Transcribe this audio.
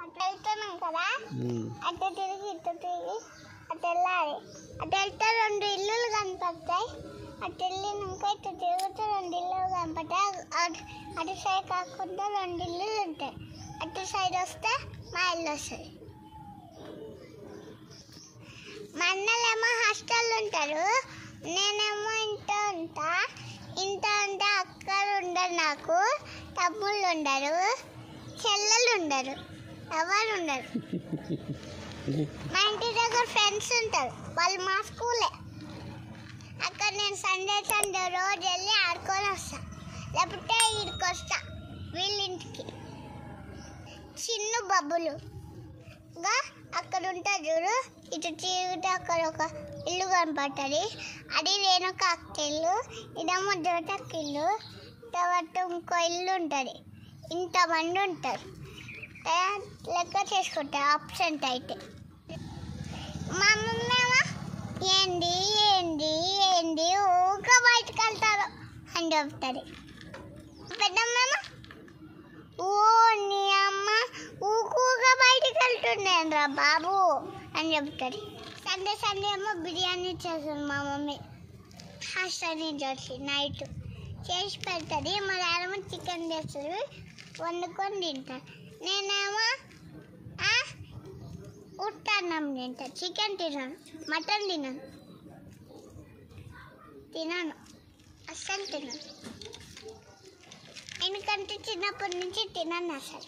అటు వెళ్తున్నాం కదా, అటు తిరిగి ఇటు తిరిగి అటు వెళ్ళాలి. అటు వెళ్తే 2 ఇల్లులు కనపడతాయి. అటు వెళ్ళినాక ఇటు తిరుగుతూ 2 ఇల్లులు కనపడతాయి. అటు సైడ్ కాకుండా 2 ఇల్లులు ఉంటాయి. అటు సైడ్ వస్తే మా ఇల్లు వస్తుంది. మా అన్నలేమో హాస్టల్ ఉంటారు, నేనేమో ఇంట్లో ఉంటా. ఇంట్లో ఉంటే అక్కలు ఉండరు, నాకు తమ్ముళ్ళు ఉండరు, చెల్లెలు ఉండరు, ఎవరు ఉండరు. మా ఇంటి దగ్గర ఫ్రెండ్స్ ఉంటారు, వాళ్ళు మా స్కూలే. అక్కడ నేను సండే రోజు వెళ్ళి ఆడుకొని వస్తా, లేకపోతే ఇక్కడికి వస్తా వీళ్ళింటికి. చిన్న బబ్బులుగా అక్కడ ఉంటుంది చూడు, ఇటు తిరిగితే అక్కడ ఒక ఇల్లు కనపడుతుంది, అది రేణుక అక్క ఇల్లు, ఇదేమో జ్యోతక్క ఇల్లు. తర్వాత ఇంకో ఇల్లు ఉంటుంది, ఇంతమంది ఉంటారు, లెక్క చేసుకుంటారు అబ్సెంట్ అయితే. మా మమ్మీ ఏమో ఏంది ఏంది ఏంది ఊక బయటకు వెళ్తారు అని చెప్తుంది. పెద్దమ్మేమో ఓ నీ అమ్మ ఊకూగా బయటకు వెళ్తున్నాను రా బాబు అని చెప్తుంది. సండే ఏమో బిర్యానీ చేస్తుంది మా మమ్మీ, హాస్టల్ నుంచి వచ్చి నైట్ చేసి పెడుతుంది. మా డాడేమో చికెన్ చేస్తుంది, వండుకొని తింటారు. నేనేమో ఉట్టన్నం తింటా, చికెన్ తినను, మటన్ తినను, అస్సలు తినను. ఎందుకంటే చిన్నప్పటి నుంచి తినను అసలు.